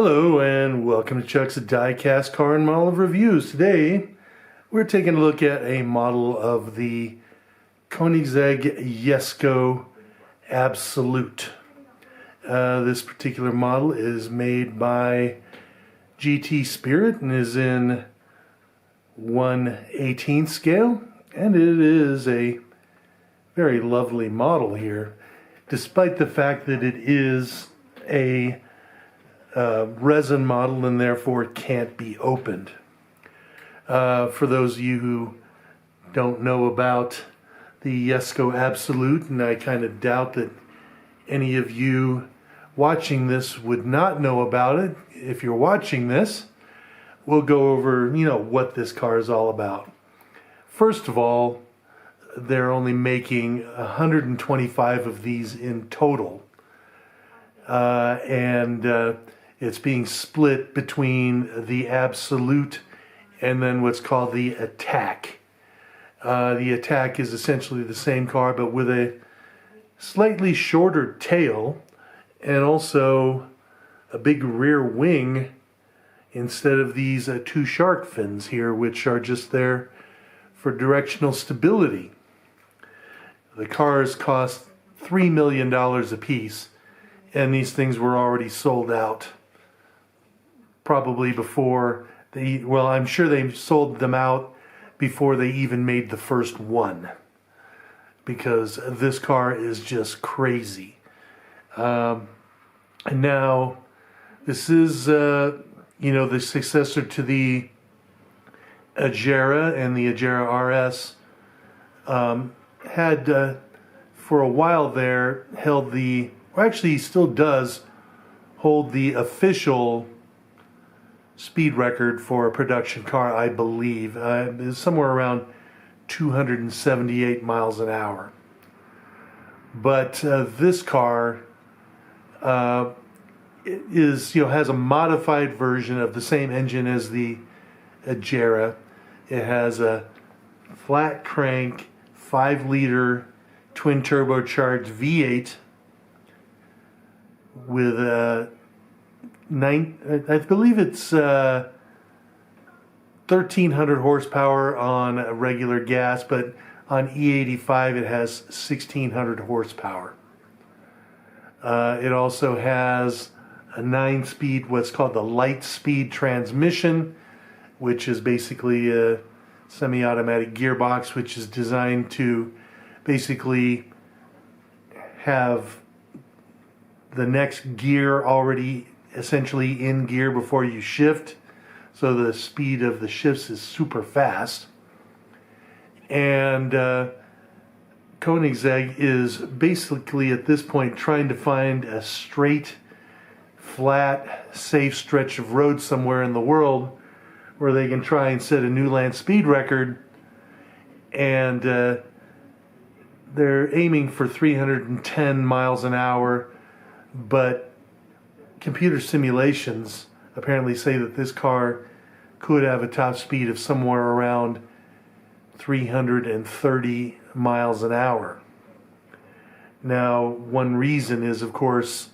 Hello and welcome to Chuck's Diecast Car and Model of Reviews. Today we're taking a look at a model of the Koenigsegg Jesko Absolut. This particular model is made by GT Spirit and is in 1/18 scale, and it is a very lovely model here, despite the fact that it is a resin model and therefore it can't be opened. For those of you who don't know about the Jesko Absolut, and I kind of doubt that any of you watching this would not know about it, if you're watching this, we'll go over, what this car is all about. First of all, they're only making 125 of these in total. And it's being split between the Absolut and then what's called the Attack. The Attack is essentially the same car, but with a slightly shorter tail and also a big rear wing instead of these two shark fins here, which are just there for directional stability. The cars cost $3 million a piece, and these things were already sold out probably before I'm sure they sold them out before they even made the first one, because this car is just crazy. And now this is the successor to the Agera, and the Agera RS had for a while there held actually he still does hold the official speed record for a production car, I believe. It's somewhere around 278 miles an hour. But this car has a modified version of the same engine as the Agera. It has a flat crank 5-liter twin turbocharged V8 with I believe it's 1,300 horsepower on regular gas, but on E85 it has 1,600 horsepower. It also has a 9-speed, what's called the light speed transmission, which is basically a semi-automatic gearbox, which is designed to basically have the next gear already essentially in gear before you shift, so the speed of the shifts is super fast. And Koenigsegg is basically at this point trying to find a straight, flat, safe stretch of road somewhere in the world where they can try and set a new land speed record, and they're aiming for 310 miles an hour, but computer simulations apparently say that this car could have a top speed of somewhere around 330 miles an hour. Now, one reason is, of course,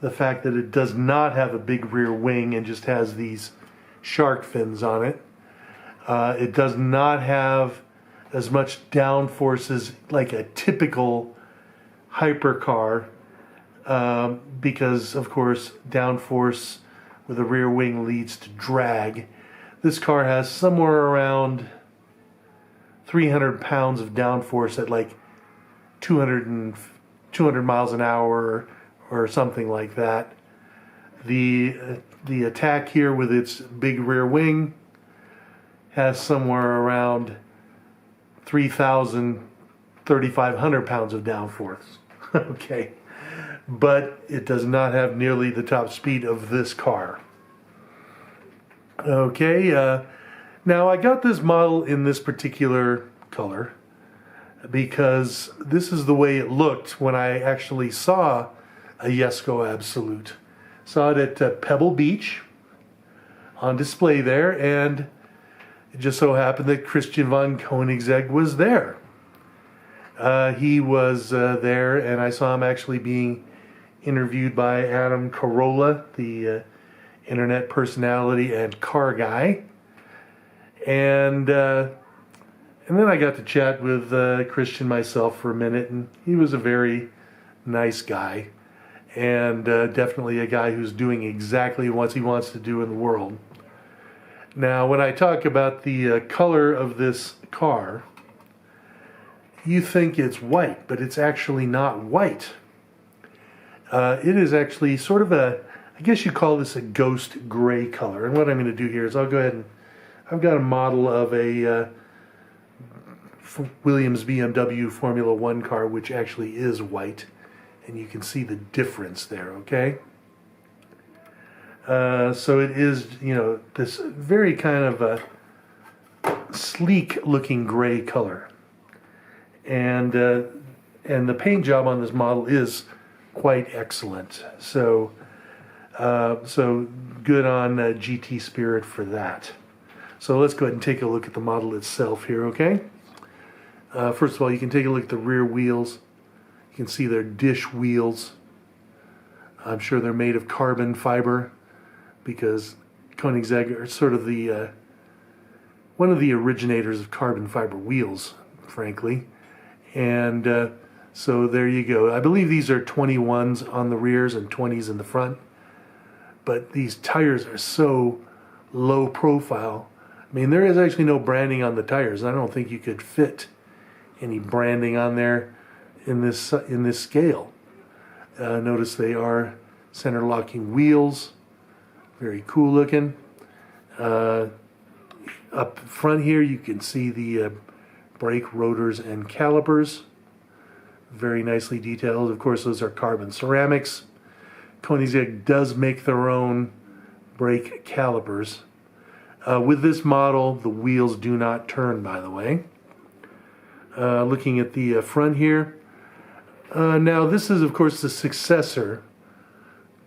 the fact that it does not have a big rear wing and just has these shark fins on it. It does not have as much downforce as like a typical hypercar, because, of course, downforce with a rear wing leads to drag. This car has somewhere around 300 pounds of downforce at like 200 miles an hour or something like that. The Attack here with its big rear wing has somewhere around 3,500 pounds of downforce. Okay. But it does not have nearly the top speed of this car. Okay, now I got this model in this particular color because this is the way it looked when I actually saw a Jesko Absolut. Saw it at Pebble Beach on display there, and it just so happened that Christian von Koenigsegg was there. He was there, and I saw him actually being interviewed by Adam Carolla, the internet personality and car guy. And then I got to chat with Christian myself for a minute, and he was a very nice guy, and definitely a guy who's doing exactly what he wants to do in the world. Now, when I talk about the color of this car, you think it's white, but it's actually not white. It is actually sort of I guess you call this a ghost gray color. And what I'm going to do here is I'll go ahead and, I've got a model of a Williams BMW Formula One car, which actually is white. And you can see the difference there, okay? So it is, this very kind of a sleek looking gray color. And the paint job on this model is quite excellent. So good on GT Spirit for that. So let's go ahead and take a look at the model itself here, okay? First of all, you can take a look at the rear wheels. You can see they're dish wheels. I'm sure they're made of carbon fiber because Koenigsegg are sort of the one of the originators of carbon fiber wheels, frankly. And so there you go. I believe these are 21s on the rears and 20s in the front. But these tires are so low profile. I mean, there is actually no branding on the tires. I don't think you could fit any branding on there in this scale. Notice they are center locking wheels. Very cool looking. Up front here you can see the brake rotors and calipers. Very nicely detailed. Of course, those are carbon ceramics. Koenigsegg does make their own brake calipers. With this model, the wheels do not turn, by the way. Looking at the front here. Now, this is, of course, the successor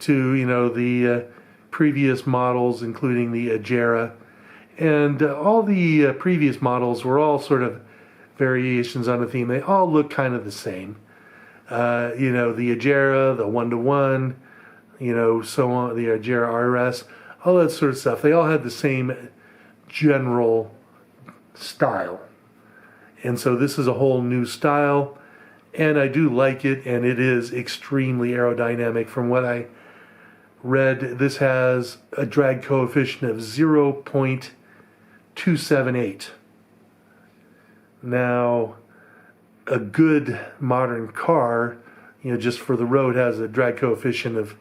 to, the previous models, including the Agera. And all the previous models were all sort of variations on a theme. They all look kind of the same. The Agera, the 1-to-1, so on, the Agera RS, all that sort of stuff. They all had the same general style. And so this is a whole new style, and I do like it, and it is extremely aerodynamic. From what I read, this has a drag coefficient of 0.278. Now, a good modern car, just for the road, has a drag coefficient of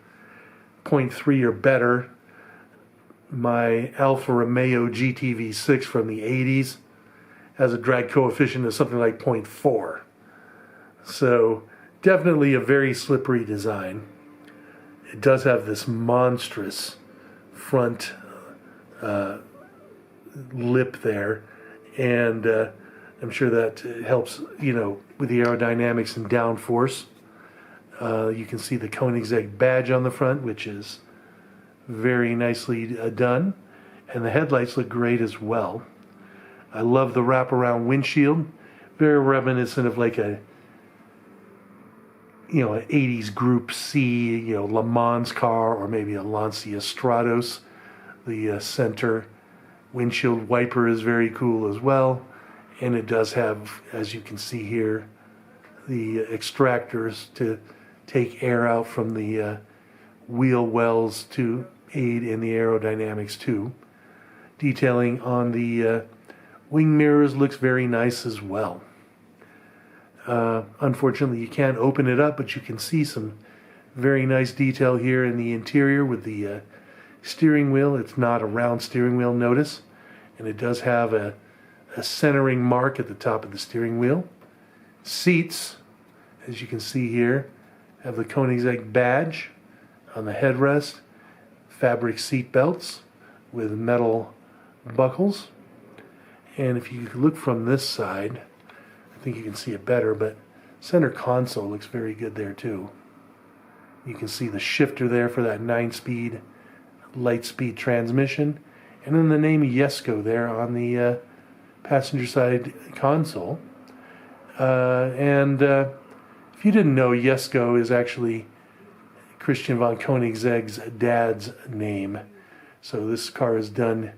0.3 or better. My Alfa Romeo GTV6 from the 80s has a drag coefficient of something like 0.4. So definitely a very slippery design. It does have this monstrous front lip there, and I'm sure that helps, with the aerodynamics and downforce. You can see the Koenigsegg badge on the front, which is very nicely done, and the headlights look great as well. I love the wraparound windshield, very reminiscent of like an 80s Group C, Le Mans car, or maybe a Lancia Stratos. The center windshield wiper is very cool as well, and it does have, as you can see here, the extractors to take air out from the wheel wells to aid in the aerodynamics too. Detailing on the wing mirrors looks very nice as well. Unfortunately, you can't open it up, but you can see some very nice detail here in the interior with the steering wheel. It's not a round steering wheel, notice, and it does have a centering mark at the top of the steering wheel. Seats, as you can see here, have the Koenigsegg badge on the headrest, fabric seat belts with metal buckles. And if you look from this side, I think you can see it better, but center console looks very good there too. You can see the shifter there for that 9-speed light-speed transmission, and then the name Jesko there on the passenger side console. If you didn't know, Jesko is actually Christian von Koenigsegg's dad's name. So this car is done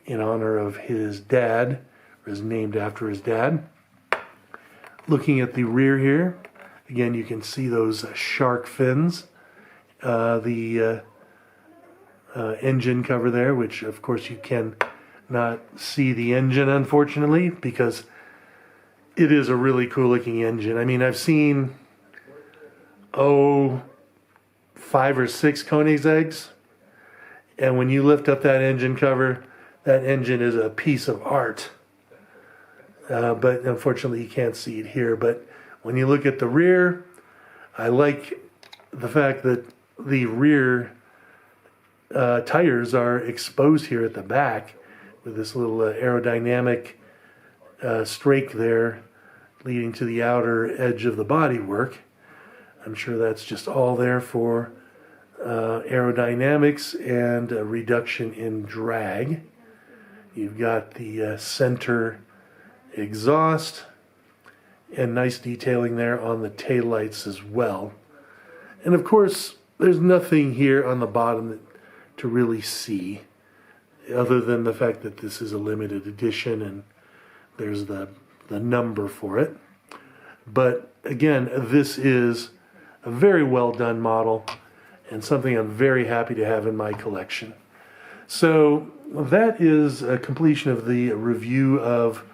in honor of his dad, or is named after his dad. Looking at the rear here, again you can see those shark fins. The engine cover there, which of course you can not see the engine unfortunately, because it is a really cool looking engine. I mean, I've seen 5 or 6 Koenigseggs, and when you lift up that engine cover, that engine is a piece of art. But unfortunately you can't see it here. But when you look at the rear, I like the fact that the rear tires are exposed here at the back with this little aerodynamic strake there leading to the outer edge of the bodywork. I'm sure that's just all there for aerodynamics and a reduction in drag. You've got the center exhaust and nice detailing there on the taillights as well. And of course, there's nothing here on the bottom to really see, other than the fact that this is a limited edition and there's the number for it. But again, this is a very well done model and something I'm very happy to have in my collection. So that is a completion of the review of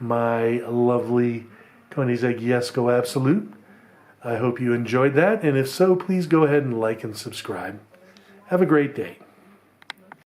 my lovely Koenigsegg Jesko Absolut. I hope you enjoyed that, and if so, please go ahead and like and subscribe. Have a great day.